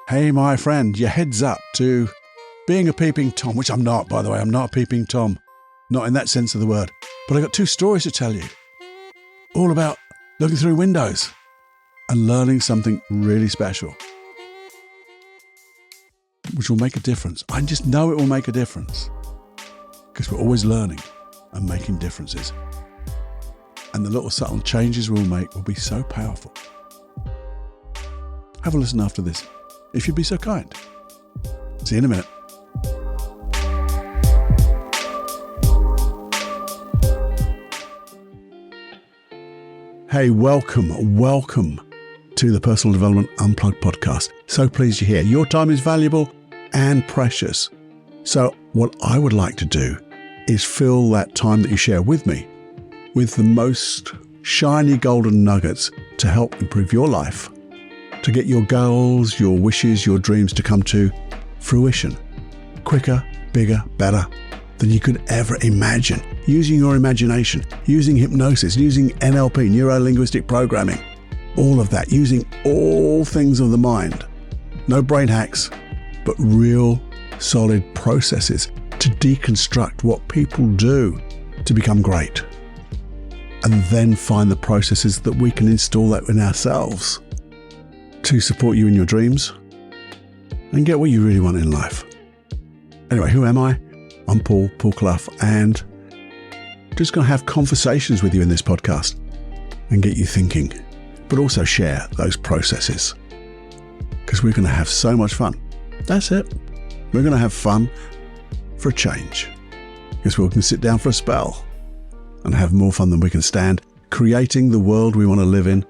Hey, my friend, your head's up to being a peeping Tom, which I'm not, by the way. I'm not a peeping Tom. Not in that sense of the word. But I got two stories to tell you. All about looking through windows and learning something really special. Which will make a difference. I just know it will make a difference. Because we're always learning and making differences. And the little subtle changes we'll make will be so powerful. Have a listen after this, if you'd be so kind. See you in a minute. Hey, welcome to the Personal Development Unplugged podcast. So pleased you're here. Your time is valuable and precious. So what I would like to do is fill that time that you share with me with the most shiny golden nuggets to help improve your life, to get your goals, your wishes, your dreams to come to fruition quicker, bigger, better than you could ever imagine. Using your imagination, using hypnosis, using NLP, neuro-linguistic programming, all of that, using all things of the mind. No brain hacks, but real solid processes to deconstruct what people do to become great. And then find the processes that we can install that in ourselves to support you in your dreams and get what you really want in life. Anyway, who am I? I'm Paul Clough, and just going to have conversations with you in this podcast and get you thinking, but also share those processes because we're going to have so much fun. That's it. We're going to have fun for a change because we can sit down for a spell and have more fun than we can stand, creating the world we want to live in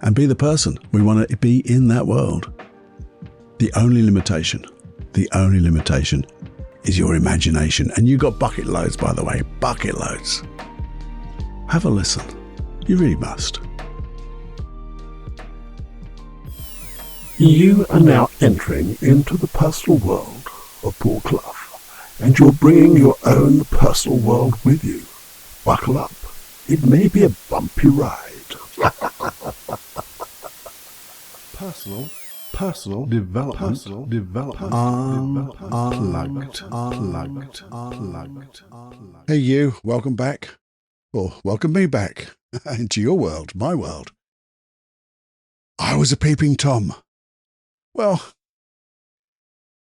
and be the person we want to be in that world. The only limitation is your imagination. And you got bucket loads, by the way, bucket loads. Have a listen. You really must. You are now entering into the personal world of Paul Clough, and you're bringing your own personal world with you. Buckle up. It may be a bumpy ride. Personal development. Unplugged. Hey you, welcome back. Or welcome me back into your world, my world. I was a peeping Tom. Well,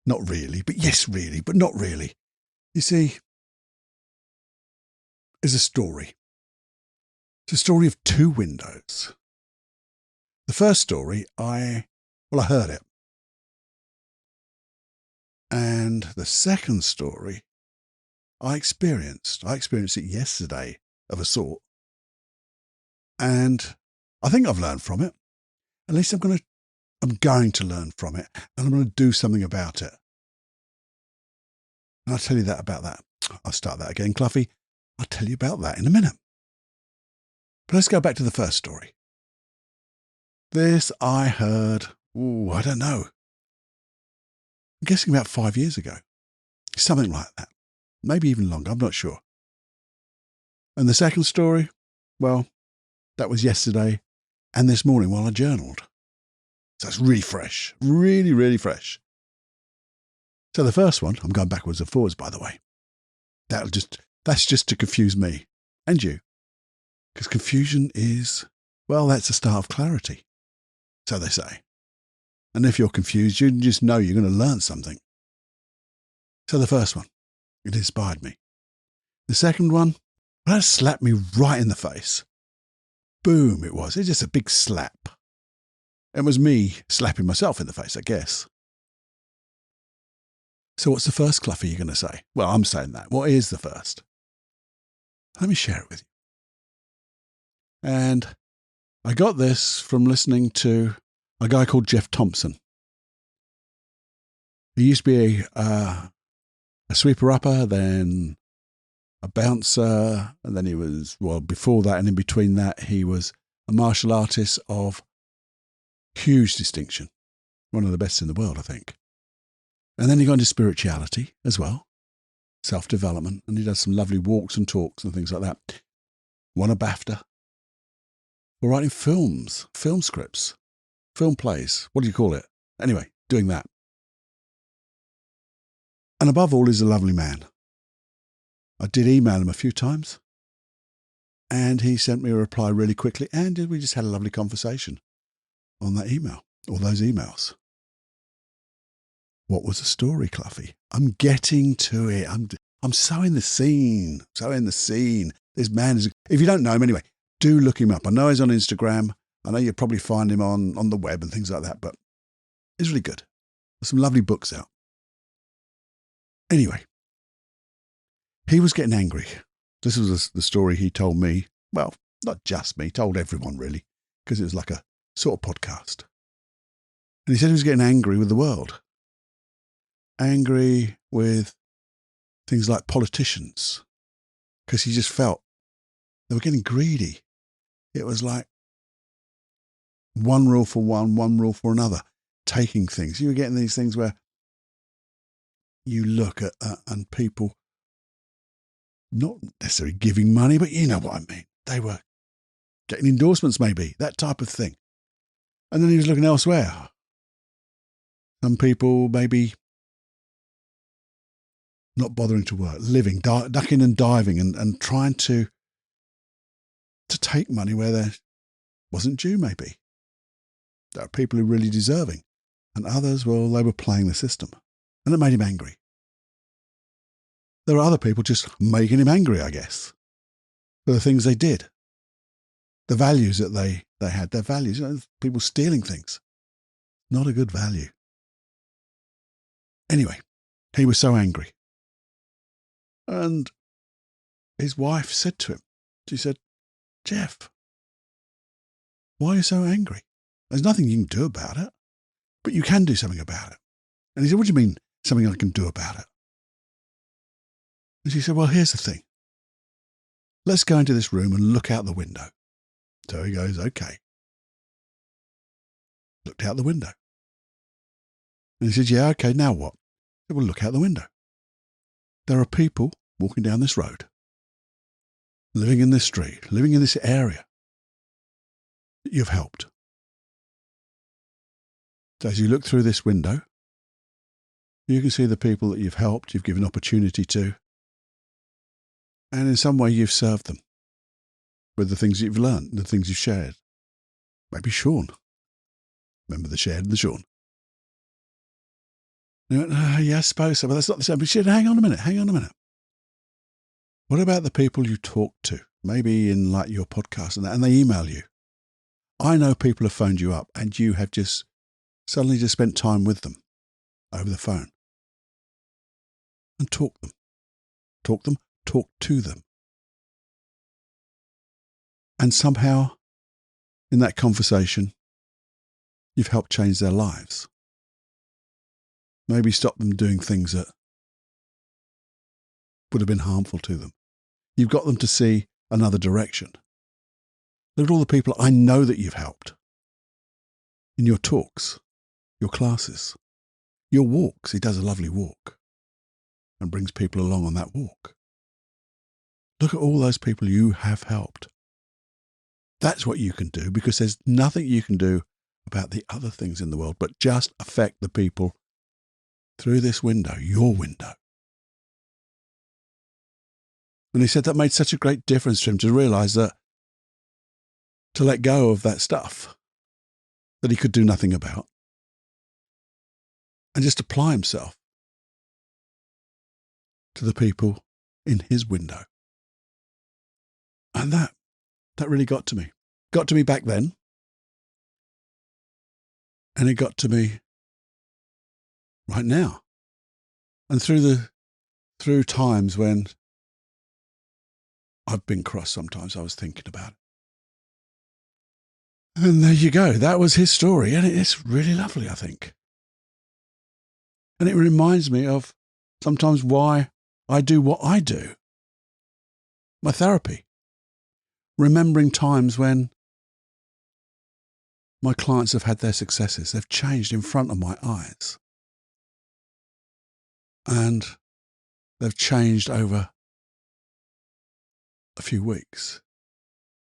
not really, but yes, really, but not really. You see, it's a story. It's a story of two windows. The first story, I heard it. And the second story, I experienced. I experienced it yesterday of a sort. And I think I've learned from it. At least I'm going to learn from it, and I'm going to do something about it. And I'll tell you that about that. I'll start that again, Cluffy. I'll tell you about that in a minute. But let's go back to the first story. This I heard, I don't know. I'm guessing about 5 years ago. Something like that. Maybe even longer, I'm not sure. And the second story, well, that was yesterday and this morning while I journaled. So it's really fresh. Really, really fresh. So the first one, I'm going backwards and forwards, by the way. That's just to confuse me and you. Because confusion is, well, that's the start of clarity. So they say. And if you're confused, you just know you're going to learn something. So the first one, it inspired me. The second one, well, that slapped me right in the face. Boom, it was. It's just a big slap. It was me slapping myself in the face, I guess. So what's the first, Cluffy, you're going to say? Well, I'm saying that. What is the first? Let me share it with you. And I got this from listening to a guy called Geoff Thompson. He used to be a sweeper-upper, then a bouncer, and then he was, well, before that and in between that, he was a martial artist of huge distinction. One of the best in the world, I think. And then he got into spirituality as well, self-development, and he does some lovely walks and talks and things like that. Won a BAFTA for writing films, film scripts, film plays. What do you call it? Anyway, doing that. And above all, he's a lovely man. I did email him a few times, and he sent me a reply really quickly, and we just had a lovely conversation on that email, or those emails. What was the story, Cluffy? I'm getting to it. I'm so in the scene. This man is, if you don't know him anyway, do look him up. I know he's on Instagram. I know you'll probably find him on the web and things like that, but he's really good. There's some lovely books out. Anyway, he was getting angry. This was the story he told me. Well, not just me, he told everyone really, because it was like a sort of podcast. And he said he was getting angry with the world. Angry with things like politicians, because he just felt they were getting greedy. It was like one rule for one rule for another, taking things. You were getting these things where you look at and people not necessarily giving money, but you know what I mean. They were getting endorsements maybe, that type of thing. And then he was looking elsewhere. Some people maybe not bothering to work, living, ducking and diving and trying to take money where there wasn't due maybe. There are people who are really deserving. And others, well, they were playing the system. And it made him angry. There are other people just making him angry, I guess, for the things they did. The values that they had, their values, people stealing things. Not a good value. Anyway, he was so angry. And his wife said to him, she said, Geoff, why are you so angry? There's nothing you can do about it, but you can do something about it. And he said, what do you mean, something I can do about it? And she said, well, here's the thing. Let's go into this room and look out the window. So he goes, okay. Looked out the window. And he said, yeah, okay, now what? He said, well, look out the window. There are people walking down this road, living in this street, living in this area that you've helped. So as you look through this window, you can see the people that you've helped, you've given opportunity to, and in some way you've served them with the things you've learned, the things you've shared. Maybe Sean. Remember the shared and the Sean. And he went, yeah, I suppose so, but that's not the same. But she said, hang on a minute. What about the people you talk to? Maybe in like your podcast and they email you. I know people have phoned you up and you have just suddenly just spent time with them over the phone. And talk to them. And somehow, in that conversation, you've helped change their lives. Maybe stop them doing things that would have been harmful to them. You've got them to see another direction. Look at all the people I know that you've helped in your talks, your classes, your walks. He does a lovely walk and brings people along on that walk. Look at all those people you have helped. That's what you can do, because there's nothing you can do about the other things in the world, but just affect the people through this window, your window. And he said that made such a great difference to him to realize that to let go of that stuff that he could do nothing about and just apply himself to the people in his window. And that really got to me. Got to me back then. And it got to me right now. And through times when I've been cross sometimes, I was thinking about it. And there you go. That was his story. And it's really lovely, I think. And it reminds me of sometimes why I do what I do. My therapy. Remembering times when my clients have had their successes. They've changed in front of my eyes. And they've changed over a few weeks.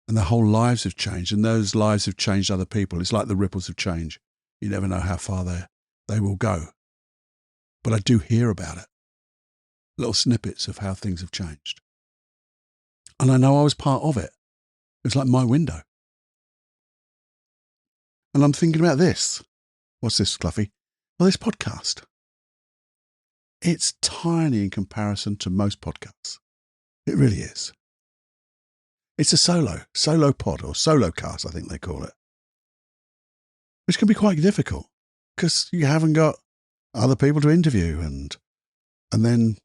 And their whole lives have changed. And those lives have changed other people. It's like the ripples of change. You never know how far they will go. But I do hear about it. little snippets of how things have changed. And I know I was part of it. It's like my window. And I'm thinking about this. What's this, Cluffy? Well, this podcast. It's tiny in comparison to most podcasts. It really is. It's a solo pod or solo cast, I think they call it. Which can be quite difficult because you haven't got other people to interview and then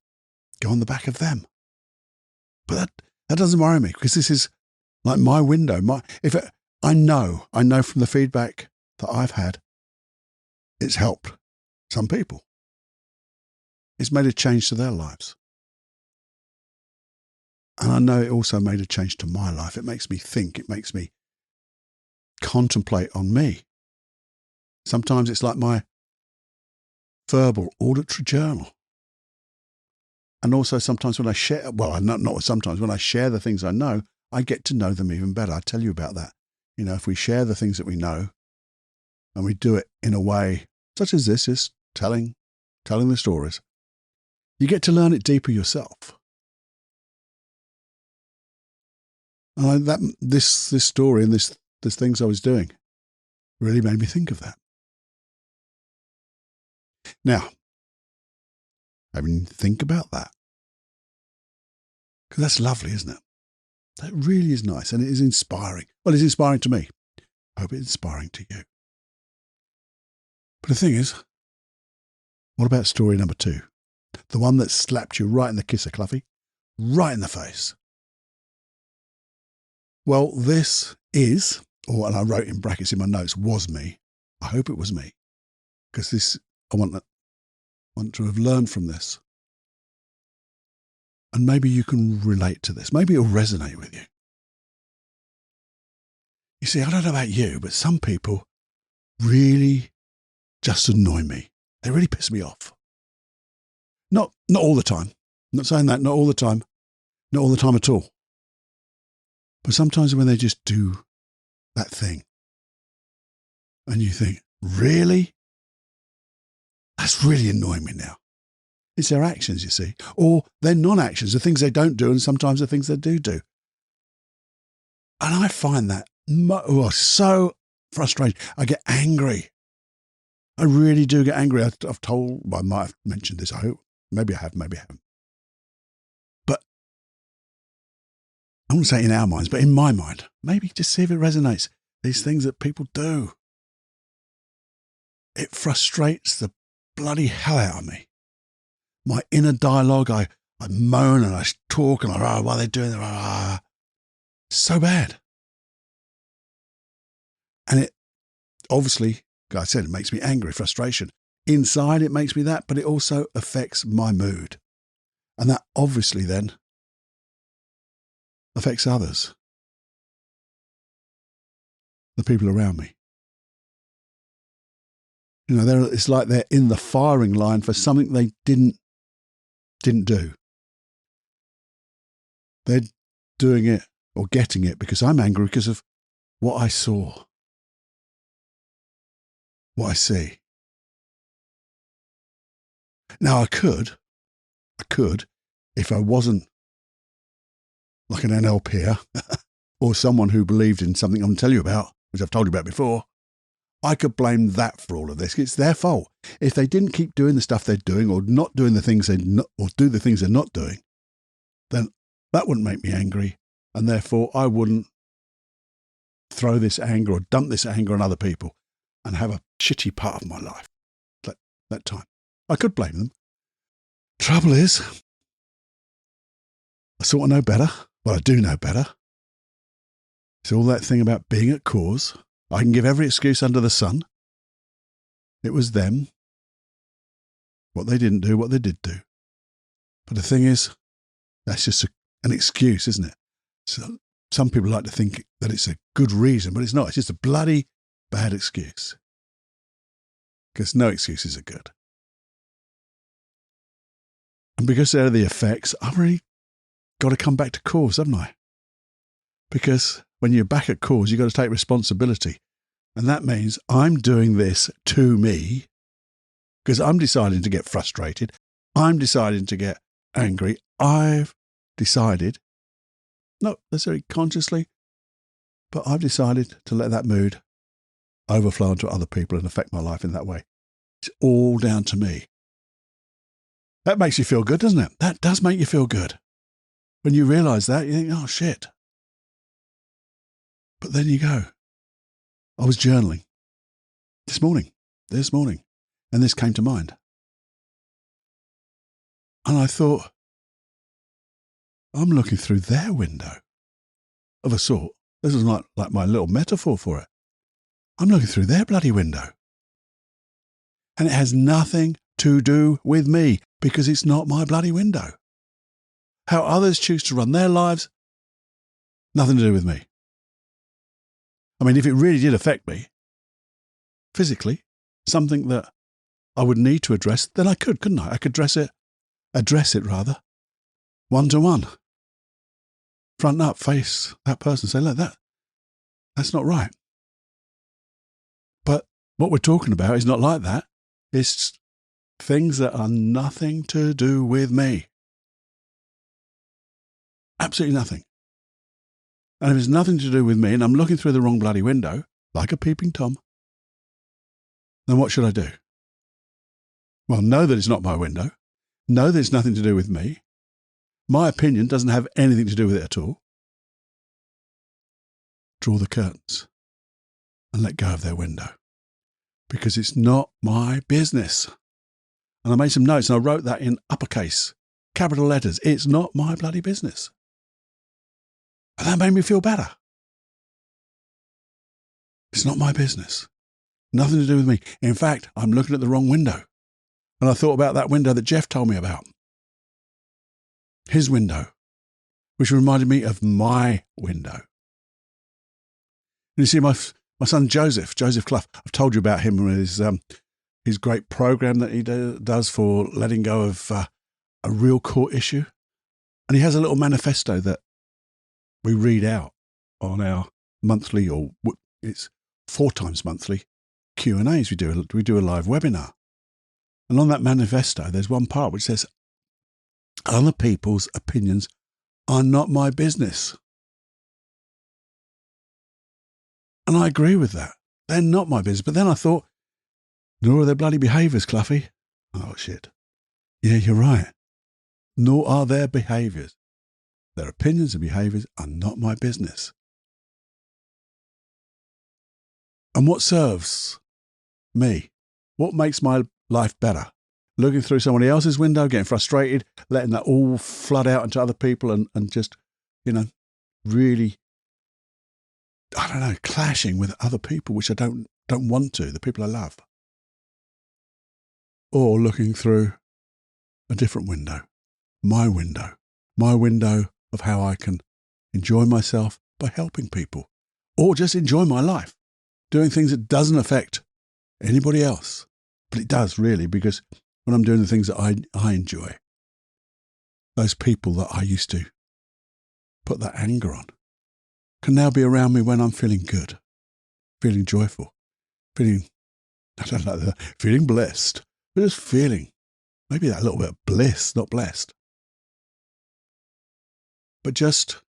go on the back of them. But that doesn't worry me because this is like my window. I know from the feedback that I've had, it's helped some people. It's made a change to their lives. And I know it also made a change to my life. It makes me think. It makes me contemplate on me. Sometimes it's like my verbal auditory journal. And also sometimes when I share, well, not sometimes, when I share the things I know, I get to know them even better. I tell you about that. You know, if we share the things that we know and we do it in a way such as this is telling the stories, you get to learn it deeper yourself. And this story and this things I was doing really made me think of that. Now, I mean, think about that. Because that's lovely, isn't it? That really is nice and it is inspiring. Well, it's inspiring to me. I hope it's inspiring to you. But the thing is, what about story number 2? The one that slapped you right in the kisser, Cluffy. Right in the face. Well, this is, and I wrote in brackets in my notes, was me. I hope it was me. Because I want to have learned from this. And maybe you can relate to this. Maybe it'll resonate with you. You see, I don't know about you, but some people really just annoy me. They really piss me off. Not all the time. I'm not saying that, not all the time. Not all the time at all. But sometimes when they just do that thing and you think, really? That's really annoying me now. It's their actions, you see, or their non-actions, the things they don't do and sometimes the things they do. And I find that so frustrating. I get angry. I really do get angry. I might have mentioned this, I hope. Maybe I have, maybe I haven't. But I won't say in our minds, but in my mind, maybe just see if it resonates. These things that people do. It frustrates the bloody hell out of me. My inner dialogue, I moan and I talk and why are they doing that? So bad. And it obviously, like I said, it makes me angry, frustration. Inside it makes me that, but it also affects my mood. And that obviously then affects others. The people around me. You know, it's like they're in the firing line for something they didn't do. They're doing it or getting it because I'm angry because of what I saw, what I see. Now I could, if I wasn't like an NLPer or someone who believed in something I'm telling you about, which I've told you about before, I could blame that for all of this. It's their fault. If they didn't keep doing the stuff they're doing or not doing the things or do the things they're not doing, then that wouldn't make me angry. And therefore I wouldn't throw this anger or dump this anger on other people and have a shitty part of my life that time. I could blame them. Trouble is, I sort of know better. Well, I do know better. It's all that thing about being at cause. I can give every excuse under the sun. It was them. What they didn't do, what they did do. But the thing is, that's just an excuse, isn't it? So some people like to think that it's a good reason, but it's not. It's just a bloody bad excuse. Because no excuses are good. And because they're the effects, I've really got to come back to cause, haven't I? Because when you're back at cause, you've got to take responsibility. And that means I'm doing this to me because I'm deciding to get frustrated. I'm deciding to get angry, I've decided, not necessarily consciously, but I've decided to let that mood overflow onto other people and affect my life in that way. It's all down to me. That makes you feel good, doesn't it? That does make you feel good. When you realize that, you think, oh, shit. But then you go. I was journaling this morning, and this came to mind. And I thought, I'm looking through their window of a sort. This is like my little metaphor for it. I'm looking through their bloody window. And it has nothing to do with me because it's not my bloody window. How others choose to run their lives, nothing to do with me. I mean, if it really did affect me, physically, something that I would need to address, then I could, couldn't I? I could address it rather, one-to-one. Front up, face that person, say, look, that's not right. But what we're talking about is not like that. It's things that are nothing to do with me. Absolutely nothing. And if it's nothing to do with me and I'm looking through the wrong bloody window, like a peeping Tom, then what should I do? Well, know that it's not my window. Know that it's nothing to do with me. My opinion doesn't have anything to do with it at all. Draw the curtains and let go of their window because it's not my business. And I made some notes and I wrote that in uppercase, capital letters. It's not my bloody business. And that made me feel better. It's not my business. Nothing to do with me. In fact, I'm looking at the wrong window. And I thought about that window that Geoff told me about. His window, which reminded me of my window. And you see, my son Joseph Clough, I've told you about him and his great program that he does for letting go of a real core issue. And he has a little manifesto that we read out on our monthly, or it's 4 times monthly, Q&As. We do a live webinar. And on that manifesto, there's one part which says, other people's opinions are not my business. And I agree with that. They're not my business. But then I thought, nor are their bloody behaviours, Cluffy. Oh, shit. Yeah, you're right. Nor are their behaviours. Their opinions and behaviours are not my business. And what serves me? What makes my life better? Looking through somebody else's window, getting frustrated, letting that all flood out into other people and just, really, clashing with other people, which I don't want to, the people I love. Or looking through a different window, my window of how I can enjoy myself by helping people, or just enjoy my life, doing things that doesn't affect anybody else. But it does really, because when I'm doing the things that I enjoy, those people that I used to put that anger on can now be around me when I'm feeling good, feeling joyful, feeling blessed, but just feeling maybe that little bit of bliss, not blessed. But just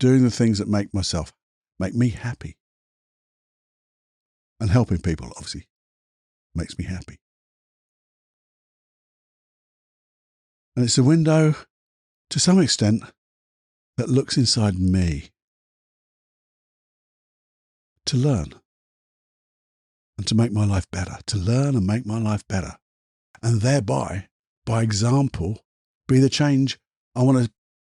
doing the things that make me happy. And helping people, obviously, makes me happy. And it's a window, to some extent, that looks inside me to learn and to make my life better, to learn and make my life better. And thereby, by example, be the change I want to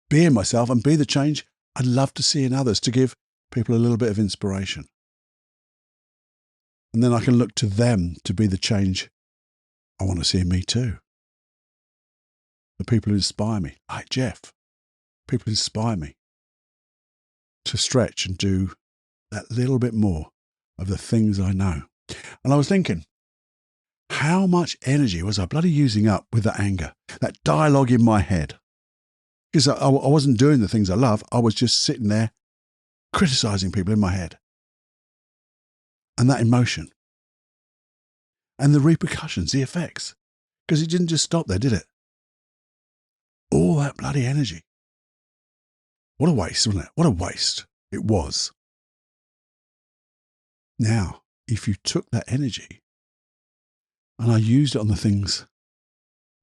be in myself and be the change I'd love to see in others, to give people a little bit of inspiration. And then I can look to them to be the change I want to see in me too. The people who inspire me, like Geoff, people inspire me to stretch and do that little bit more of the things I know. And I was thinking, how much energy was I bloody using up with that anger, that dialogue in my head? Because I wasn't doing the things I love. I was just sitting there criticizing people in my head. And that emotion. And the repercussions, the effects. Because it didn't just stop there, did it? all that bloody energy. What a waste, wasn't it? What a waste it was. Now, if you took that energy and I used it on the things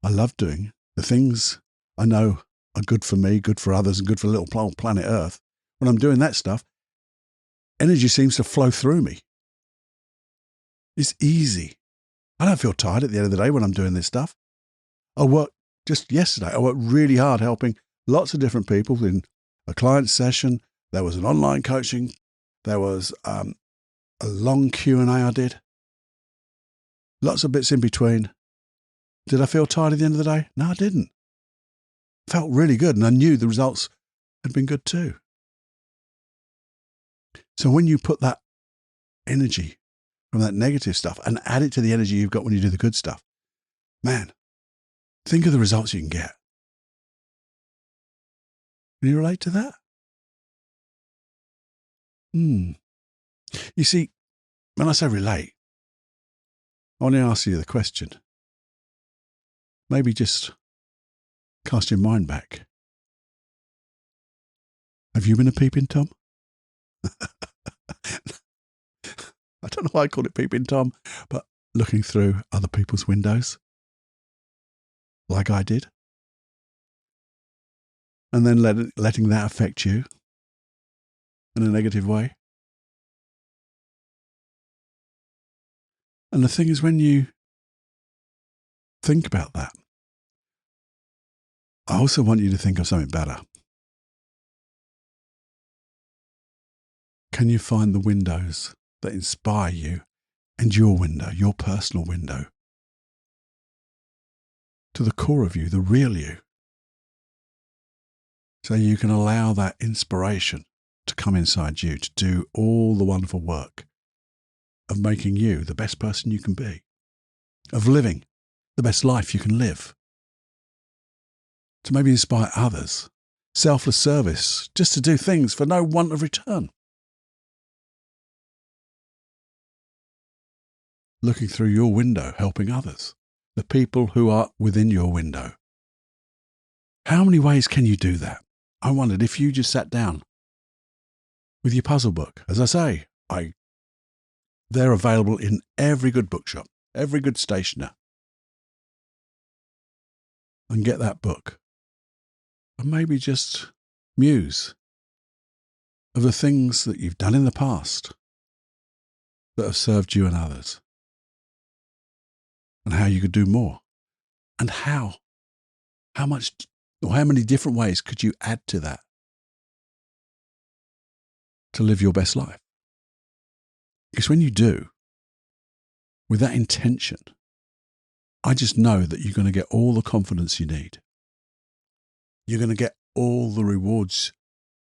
I love doing, the things I know are good for me, good for others, and good for little planet Earth, when I'm doing that stuff, energy seems to flow through me. It's easy. I don't feel tired at the end of the day when I'm doing this stuff. Just yesterday, I worked really hard helping lots of different people in a client session. There was an online coaching. There was a long Q&A I did. Lots of bits in between. Did I feel tired at the end of the day? No, I didn't. Felt really good, and I knew the results had been good too. So when you put that energy from that negative stuff and add it to the energy you've got when you do the good stuff, man, think of the results you can get. Can you relate to that? You see, when I say relate, I want to ask you the question. Maybe just cast your mind back. Have you been a peeping Tom? I don't know why I call it peeping Tom, but looking through other people's windows, like I did, and then letting that affect you in a negative way. And the thing is, when you think about that, I also want you to think of something better. Can you find the windows that inspire you and your window, your personal window, to the core of you, the real you, so you can allow that inspiration to come inside you to do all the wonderful work of making you the best person you can be, of living the best life you can live, to maybe inspire others, selfless service, just to do things for no want of return. Looking through your window, helping others, the people who are within your window. How many ways can you do that? I wondered if you just sat down with your puzzle book. As I say, they're available in every good bookshop, every good stationer. And get that book. And maybe just muse of the things that you've done in the past that have served you and others. And how you could do more. And how much, or how many different ways could you add to that to live your best life? Because when you do, with that intention, I just know that you're going to get all the confidence you need. You're going to get all the rewards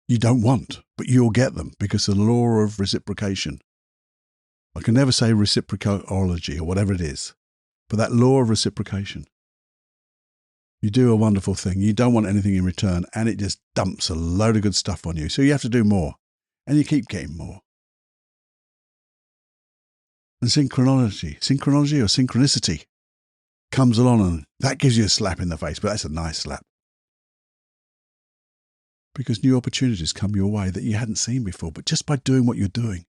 you don't want, but you'll get them because of the law of reciprocation. I can never say reciprocology or whatever it is, but that law of reciprocation. You do a wonderful thing, you don't want anything in return, and it just dumps a load of good stuff on you. So you have to do more, and you keep getting more. And synchronicity or synchronicity comes along, and that gives you a slap in the face, but that's a nice slap. Because new opportunities come your way that you hadn't seen before, but just by doing what you're doing.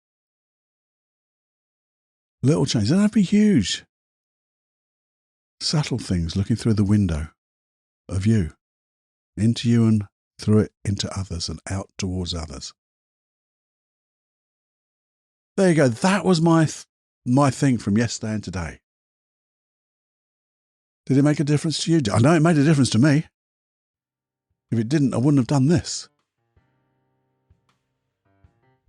Little changes, they don't have to be huge. Subtle things looking through the window of you, into you and through it into others and out towards others. There you go. That was my thing from yesterday and today. Did it make a difference to you? I know it made a difference to me. If it didn't, I wouldn't have done this.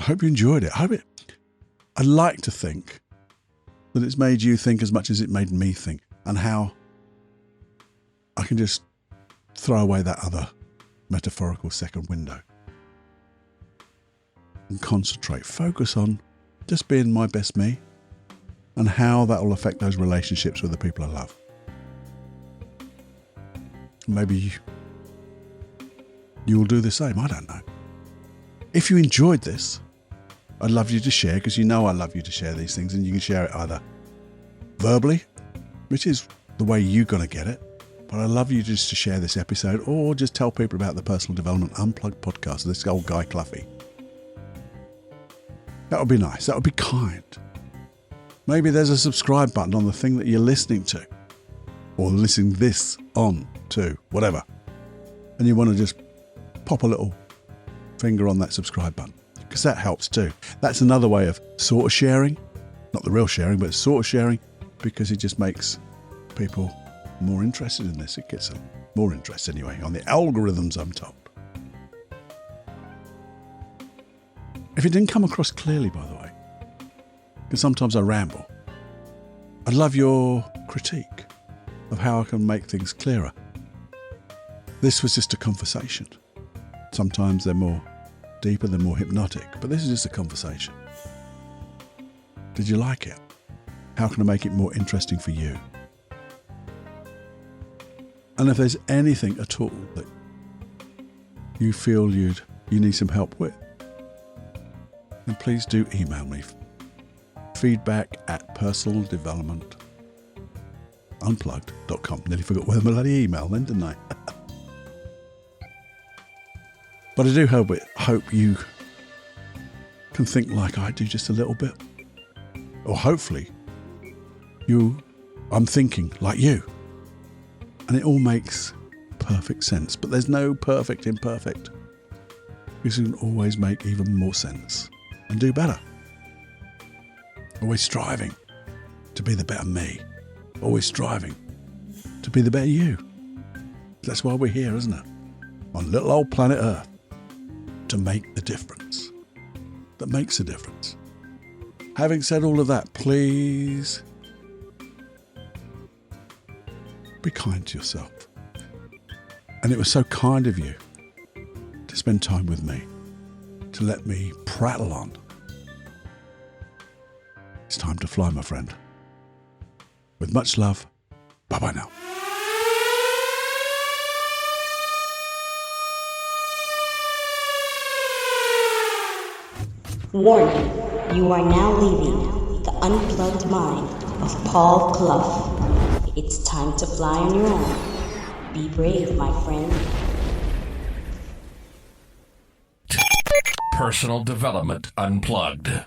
I hope you enjoyed it. I'd like to think that it's made you think as much as it made me think, and how I can just throw away that other metaphorical second window and concentrate, focus on just being my best me and how that will affect those relationships with the people I love. Maybe you will do the same. I don't know. If you enjoyed this, I'd love you to share, because you know I love you to share these things, and you can share it either verbally, which is the way you're going to get it, But I'd love you just to share this episode or just tell people about the Personal Development Unplugged podcast, this old guy Cluffy. That would be nice. That would be kind. Maybe there's a subscribe button on the thing that you're listening to or listening this on to, whatever. And you want to just pop a little finger on that subscribe button because that helps too. That's another way of sort of sharing, not the real sharing, but sort of sharing, because it just makes people more interested in this. It gets them more interest anyway on the algorithms, I'm told. If it didn't come across clearly, by the way, because sometimes I ramble, I'd love your critique of how I can make things clearer. This was just a conversation. Sometimes they're more deeper, they're more hypnotic, but this is just a conversation. Did you like it? How can I make it more interesting for you? And if there's anything at all that you feel you need some help with, then please do email me. feedback@personaldevelopmentunplugged.com. Nearly forgot where my bloody email then, didn't I? But I do hope you can think like I do just a little bit. Or hopefully I'm thinking like you. And it all makes perfect sense. But there's no perfect imperfect. You can always make even more sense and do better. Always striving to be the better me. Always striving to be the better you. That's why we're here, isn't it? On little old planet Earth. To make the difference. That makes a difference. Having said all of that, please be kind to yourself. And it was so kind of you to spend time with me, to let me prattle on. It's time to fly, my friend. With much love, bye-bye now. Warning, you are now leaving the unplugged mind of Paul Clough. It's time to fly on your own. Be brave, my friend. Personal Development Unplugged.